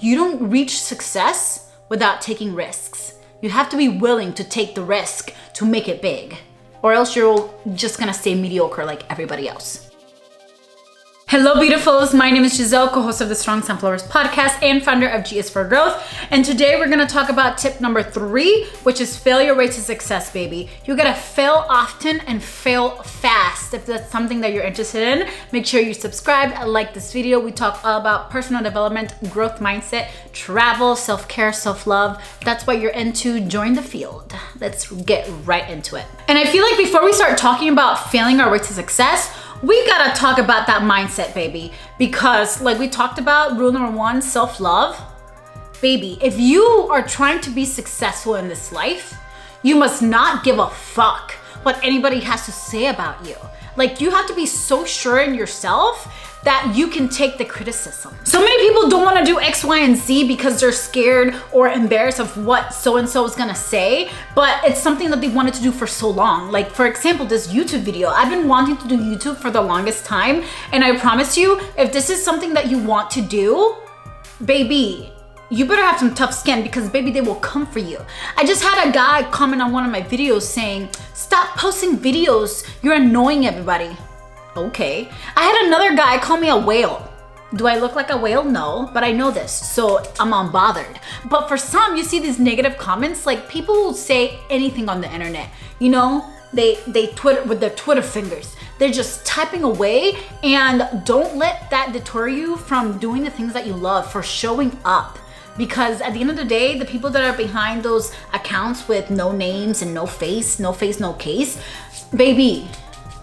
You don't reach success without taking risks. You have to be willing to take the risk to make it big, or else you're just gonna stay mediocre like everybody else. Hello, beautifuls. My name is Giselle, co-host of the Strong Sunflowers podcast and founder of G is for Growth. And today we're gonna talk about tip number 3, which is failure rates to success, baby. You gotta fail often and fail fast. If that's something that you're interested in, make sure you subscribe and like this video. We talk all about personal development, growth mindset, travel, self-care, self-love. If that's what you're into, join the field. Let's get right into it. And I feel like before we start talking about failing our way to success, we gotta talk about that mindset, baby, because like we talked about, rule number 1, self-love. Baby, if you are trying to be successful in this life, you must not give a fuck what anybody has to say about you. Like, you have to be so sure in yourself that you can take the criticism. So many people don't want to do X, Y, and Z because they're scared or embarrassed of what so-and-so is gonna say, but it's something that they wanted to do for so long. Like, for example, this YouTube video. I've been wanting to do YouTube for the longest time, and I promise you, if this is something that you want to do, baby, you better have some tough skin because baby, they will come for you. I just had a guy comment on one of my videos saying, stop posting videos, you're annoying everybody. Okay. I had another guy call me a whale. Do I look like a whale? No, but I know this, so I'm unbothered. But for some, you see these negative comments, like people will say anything on the internet. You know, they Twitter with their Twitter fingers. They're just typing away, and don't let that deter you from doing the things that you love, for showing up. Because at the end of the day, the people that are behind those accounts with no names and no face, no case, baby,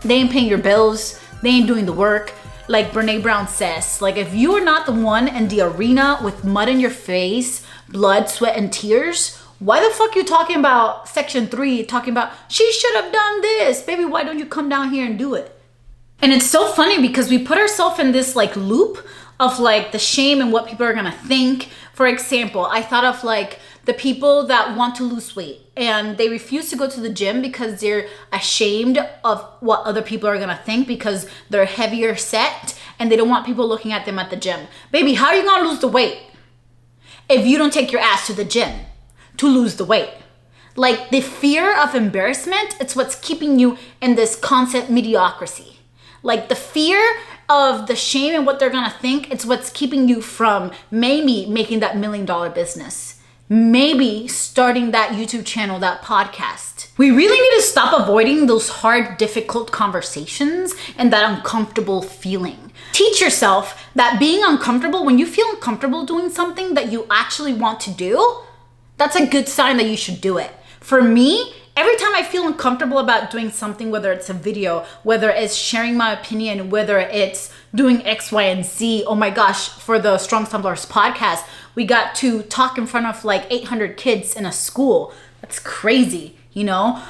they ain't paying your bills, they ain't doing the work. Like Brene Brown says, like if you are not the one in the arena with mud in your face, blood, sweat, and tears, why the fuck you talking about section 3, talking about, she should have done this? Baby, why don't you come down here and do it? And it's so funny because we put ourselves in this like loop of like the shame and what people are gonna think. For example, I thought of like the people that want to lose weight and they refuse to go to the gym because they're ashamed of what other people are gonna think because they're heavier set and they don't want people looking at them at the gym. Baby, how are you gonna lose the weight if you don't take your ass to the gym to lose the weight? Like the fear of embarrassment, it's what's keeping you in this constant mediocrity. Like the fear of the shame and what they're gonna think, it's what's keeping you from maybe making that $1 million business, maybe starting that YouTube channel, that podcast. We really need to stop avoiding those hard, difficult conversations and that uncomfortable feeling. Teach yourself that being uncomfortable, when you feel uncomfortable doing something that you actually want to do, that's a good sign that you should do it. For me, every time I feel uncomfortable about doing something, whether it's a video, whether it's sharing my opinion, whether it's doing X, Y, and Z, oh my gosh, for the Strong Sunflowers podcast, we got to talk in front of like 800 kids in a school. That's crazy, you know?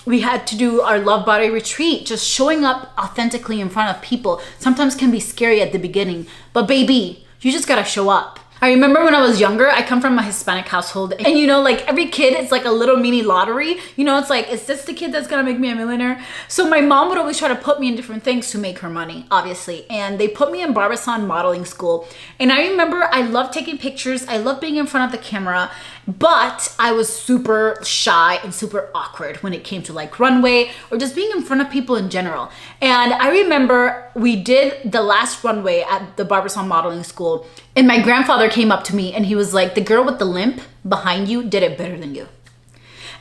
We had to do our Love Body retreat, just showing up authentically in front of people. Sometimes can be scary at the beginning, but baby, you just gotta show up. I remember when I was younger, I come from a Hispanic household, and you know, like every kid is like a little mini lottery. You know, it's like, is this the kid that's gonna make me a millionaire? So my mom would always try to put me in different things to make her money, obviously. And they put me in Barbizon modeling school. And I remember I loved taking pictures. I loved being in front of the camera, but I was super shy and super awkward when it came to like runway or just being in front of people in general. And I remember we did the last runway at the Barbizon modeling school, and my grandfather came up to me and he was like, the girl with the limp behind you did it better than you.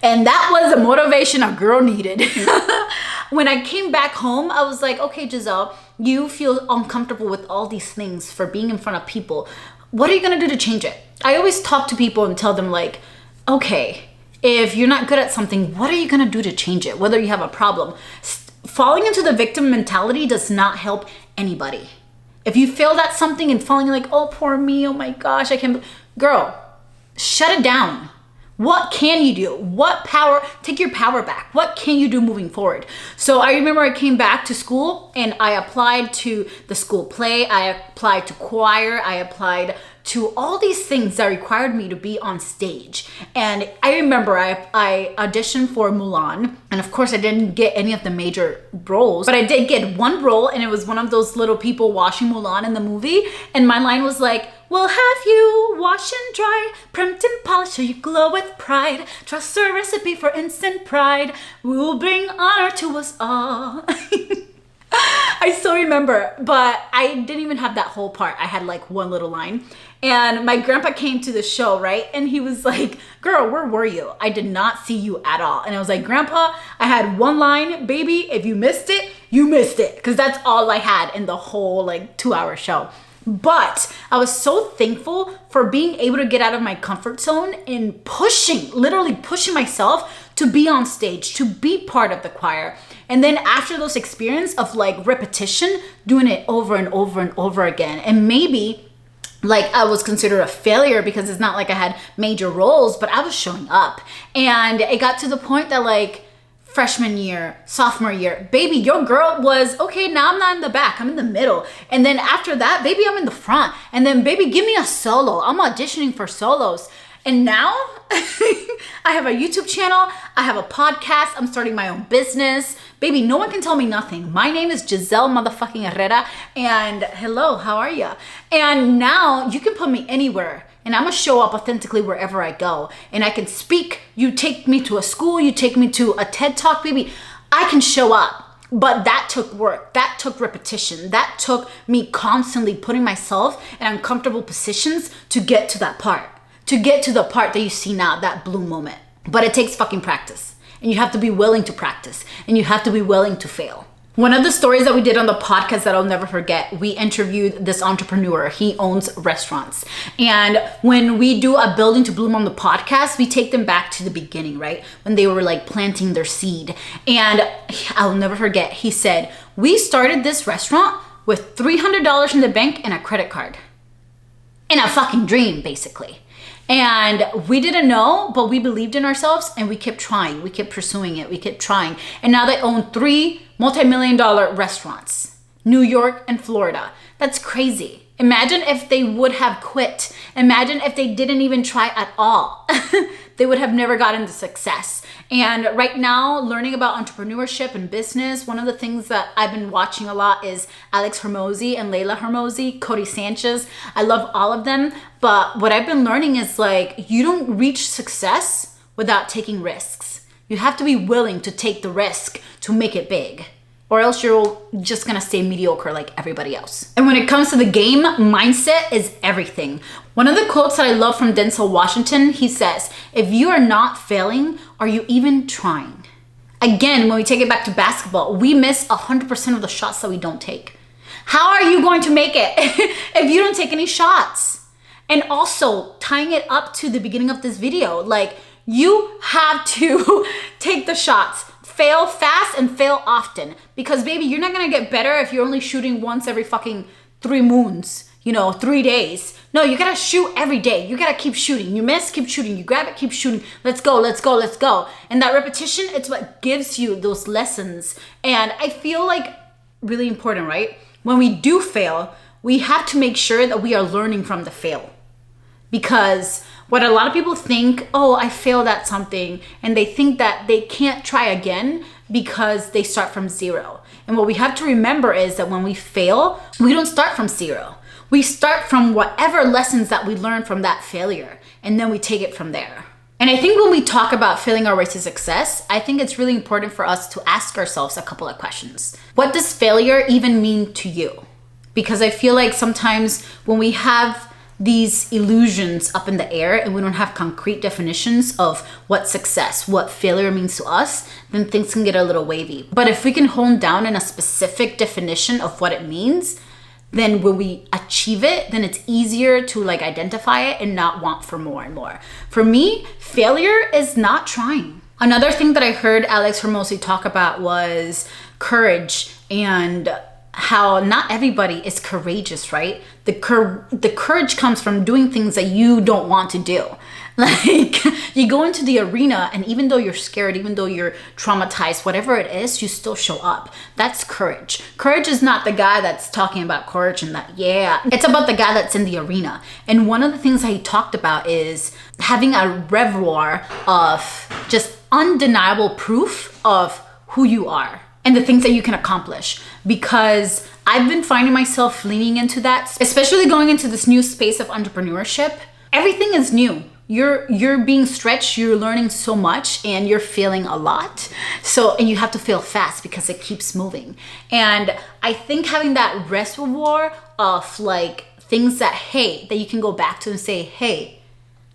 And that was the motivation a girl needed. When I came back home, I was like, okay, Giselle, you feel uncomfortable with all these things for being in front of people. What are you gonna do to change it? I always talk to people and tell them like, okay, if you're not good at something, what are you gonna do to change it? Whether you have a problem. Falling into the victim mentality does not help anybody. If you failed at something and falling like, oh, poor me, oh my gosh, I can't, girl, shut it down. What can you do? What power, take your power back. What can you do moving forward? So I remember I came back to school and I applied to the school play. I applied to choir. I applied to all these things that required me to be on stage. And I remember I auditioned for Mulan, and of course I didn't get any of the major roles, but I did get one role, and it was one of those little people washing Mulan in the movie. And my line was like, "We'll have you wash and dry, primed and polished so you glow with pride. Trust the recipe for instant pride. We will bring honor to us all." I still remember, but I didn't even have that whole part. I had like one little line. And my grandpa came to the show, right? And he was like, "Girl, where were you? I did not see you at all." And I was like, "Grandpa, I had one line, baby. If you missed it, you missed it." Because that's all I had in the whole like 2-hour show. But I was so thankful for being able to get out of my comfort zone and literally pushing myself to be on stage, to be part of the choir. And then after those experience of like repetition, doing it over and over and over again. And maybe like I was considered a failure because it's not like I had major roles, but I was showing up. And it got to the point that like freshman year, sophomore year, baby, your girl was, okay, now I'm not in the back, I'm in the middle. And then after that, baby, I'm in the front. And then baby, give me a solo. I'm auditioning for solos. And now I have a YouTube channel, I have a podcast, I'm starting my own business. Baby, no one can tell me nothing. My name is Giselle motherfucking Herrera, and hello, how are ya? And now you can put me anywhere, and I'm gonna show up authentically wherever I go. And I can speak, you take me to a school, you take me to a TED Talk, baby, I can show up. But that took work, that took repetition, that took me constantly putting myself in uncomfortable positions to get to that part. To get to the part that you see now, that blue moment. But it takes fucking practice. And you have to be willing to practice. And you have to be willing to fail. One of the stories that we did on the podcast that I'll never forget, we interviewed this entrepreneur. He owns restaurants. And when we do a Building to Bloom on the podcast, we take them back to the beginning, right? When they were like planting their seed. And I'll never forget, he said, "We started this restaurant with $300 in the bank and a credit card." In a fucking dream, basically. And we didn't know, but we believed in ourselves and we kept trying. We kept pursuing it. We kept trying. And now they own 3 multi-million-dollar restaurants, New York and Florida. That's crazy. Imagine if they would have quit. Imagine if they didn't even try at all. They would have never gotten the success. And right now, learning about entrepreneurship and business, one of the things that I've been watching a lot is Alex Hormozi and Layla Hormozi, Cody Sanchez. I love all of them. But what I've been learning is like, you don't reach success without taking risks. You have to be willing to take the risk to make it big. Or else you're just gonna stay mediocre like everybody else. And when it comes to the game, mindset is everything. One of the quotes that I love from Denzel Washington, he says, "If you are not failing, are you even trying?" Again, when we take it back to basketball, we miss 100% of the shots that we don't take. How are you going to make it if you don't take any shots? And also tying it up to the beginning of this video, like you have to take the shots. Fail fast and fail often, because baby, you're not gonna get better if you're only shooting once every fucking 3 moons, 3 days. No, you gotta shoot every day. You gotta keep shooting. You miss, keep shooting. You grab it, keep shooting. Let's go, let's go, let's go. And that repetition, it's what gives you those lessons. And I feel like really important, right? When we do fail, we have to make sure that we are learning from the fail. Because what a lot of people think, oh, I failed at something, and they think that they can't try again because they start from zero. And what we have to remember is that when we fail, we don't start from zero. We start from whatever lessons that we learned from that failure, and then we take it from there. And I think when we talk about failing our way to success, I think it's really important for us to ask ourselves a couple of questions. What does failure even mean to you? Because I feel like sometimes when we have these illusions up in the air and we don't have concrete definitions of what success, what failure means to us, then things can get a little wavy. But if we can hone down in a specific definition of what it means, then when we achieve it, then it's easier to like identify it and not want for more and more. For me, failure is not trying. Another thing that I heard Alex Hormozi talk about was courage and how not everybody is courageous, right? The courage comes from doing things that you don't want to do. Like, you go into the arena, and even though you're scared, even though you're traumatized, whatever it is, you still show up. That's courage. Courage is not the guy that's talking about courage and that, yeah. It's about the guy that's in the arena. And one of the things that he talked about is having a reservoir of just undeniable proof of who you are and the things that you can accomplish. Because I've been finding myself leaning into that, especially going into this new space of entrepreneurship. Everything is new. You're being stretched, you're learning so much, and you're failing a lot. And you have to fail fast because it keeps moving. And I think having that reservoir of like things that you can go back to and say, hey,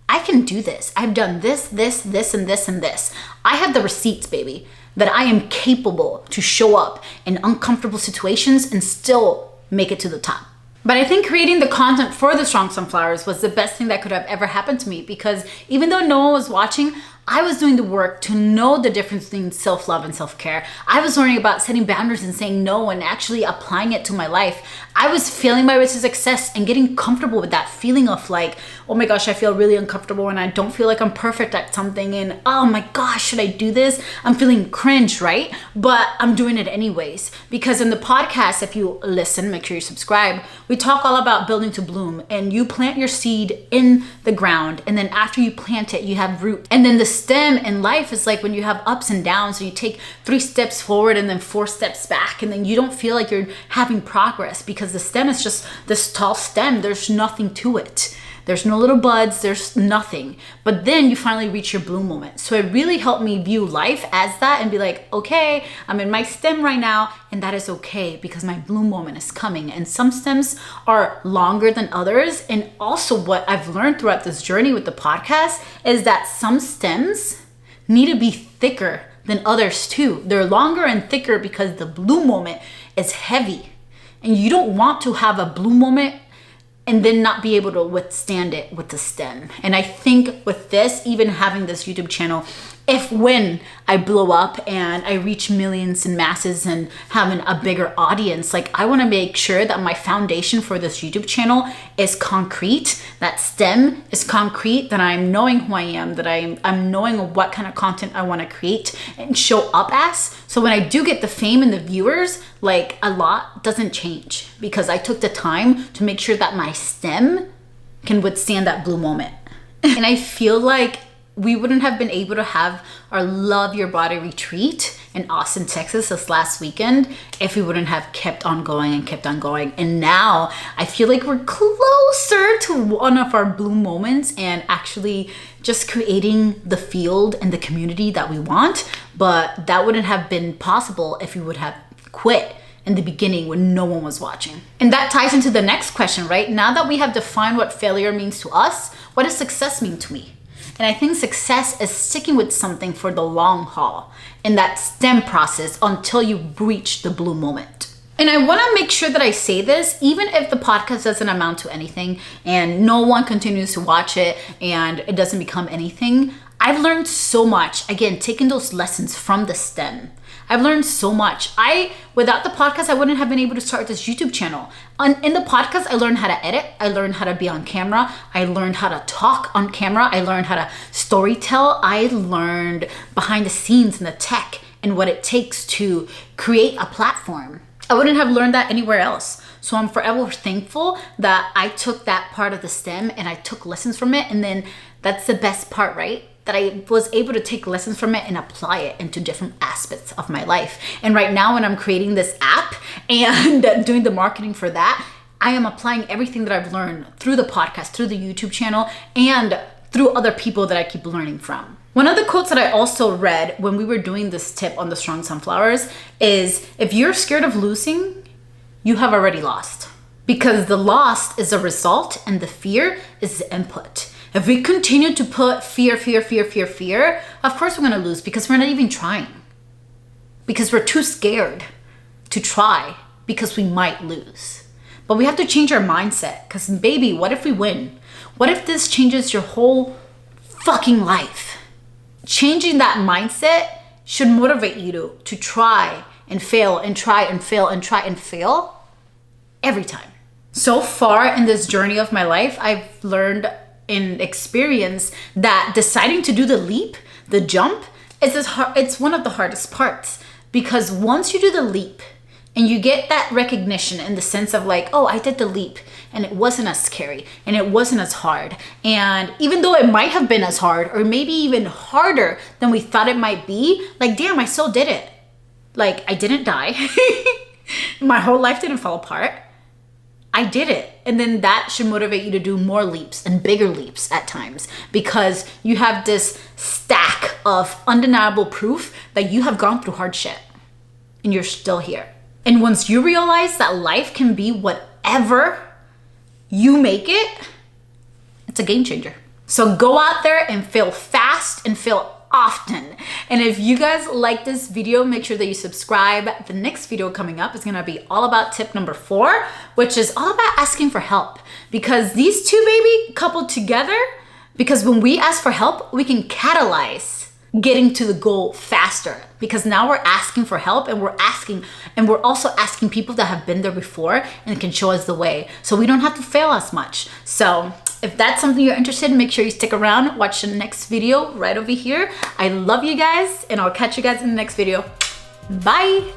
I can do this. I've done this, and this. I have the receipts, baby, that I am capable to show up in uncomfortable situations and still make it to the top. But I think creating the content for The Strong Sunflowers was the best thing that could have ever happened to me, because even though no one was watching, I was doing the work to know the difference between self-love and self-care. I was learning about setting boundaries and saying no and actually applying it to my life. I was feeling my way to success and getting comfortable with that feeling of like, oh my gosh, I feel really uncomfortable and I don't feel like I'm perfect at something, and oh my gosh, should I do this? I'm feeling cringe, right? But I'm doing it anyways, because in the podcast, if you listen, make sure you subscribe, we talk all about building to bloom, and you plant your seed in the ground, and then after you plant it, you have root. And then the stem in life is like when you have ups and downs, so you take 3 steps forward and then 4 steps back, and then you don't feel like you're having progress because the stem is just this tall stem. There's nothing to it. There's no little buds, there's nothing. But then you finally reach your bloom moment. So it really helped me view life as that and be like, okay, I'm in my stem right now, and that is okay because my bloom moment is coming. And some stems are longer than others. And also what I've learned throughout this journey with the podcast is that some stems need to be thicker than others too. They're longer and thicker because the bloom moment is heavy. And you don't want to have a bloom moment and then not be able to withstand it with the stem. And I think with this, even having this YouTube channel, when I blow up and I reach millions and masses and having a bigger audience, like I wanna make sure that my foundation for this YouTube channel is concrete, that stem is concrete, that I'm knowing who I am, that I'm knowing what kind of content I wanna create and show up as. So when I do get the fame and the viewers, like a lot doesn't change because I took the time to make sure that my stem can withstand that blue moment. And I feel like we wouldn't have been able to have our Love Your Body retreat in Austin, Texas this last weekend if we wouldn't have kept on going and kept on going. And now I feel like we're closer to one of our bloom moments and actually just creating the field and the community that we want. But that wouldn't have been possible if we would have quit in the beginning when no one was watching. And that ties into the next question, right? Now that we have defined what failure means to us, what does success mean to me? And I think success is sticking with something for the long haul in that stem process until you reach the bloom moment. And I want to make sure that I say this, even if the podcast doesn't amount to anything and no one continues to watch it and it doesn't become anything. I've learned so much, again, taking those lessons from the stem. I've learned so much. Without the podcast, I wouldn't have been able to start this YouTube channel. In the podcast, I learned how to edit. I learned how to be on camera. I learned how to talk on camera. I learned how to storytell. I learned behind the scenes and the tech and what it takes to create a platform. I wouldn't have learned that anywhere else. So I'm forever thankful that I took that part of the stem and I took lessons from it. And then that's the best part, right? That I was able to take lessons from it and apply it into different aspects of my life. And right now when I'm creating this app and doing the marketing for that, I am applying everything that I've learned through the podcast, through the YouTube channel, and through other people that I keep learning from. One of the quotes that I also read when we were doing this tip on The Strong Sunflowers is, if you're scared of losing, you have already lost. Because the loss is a result and the fear is the input. If we continue to put fear, of course we're gonna lose because we're not even trying. Because we're too scared to try because we might lose. But we have to change our mindset because baby, what if we win? What if this changes your whole fucking life? Changing that mindset should motivate you to try and fail and try and fail and try and fail every time. So far in this journey of my life, I've learned in experience that deciding to do the leap, the jump, it's one of the hardest parts, because once you do the leap and you get that recognition in the sense of like, oh, I did the leap and it wasn't as scary and it wasn't as hard. And even though it might have been as hard or maybe even harder than we thought it might be, like, damn, I still did it. Like, I didn't die. My whole life didn't fall apart. I did it. And then that should motivate you to do more leaps and bigger leaps at times, because you have this stack of undeniable proof that you have gone through hardship and you're still here. And once you realize that life can be whatever you make it, it's a game changer. So go out there and fail fast and fail often. And if you guys like this video, make sure that you subscribe. The next video coming up is gonna be all about tip number 4, which is all about asking for help. Because these two, baby, coupled together, because when we ask for help, we can catalyze getting to the goal faster, because now we're asking for help and we're also asking people that have been there before and can show us the way, so we don't have to fail as much. So if that's something you're interested in, make sure you stick around, watch the next video right over here. I love you guys, and I'll catch you guys in the next video. Bye.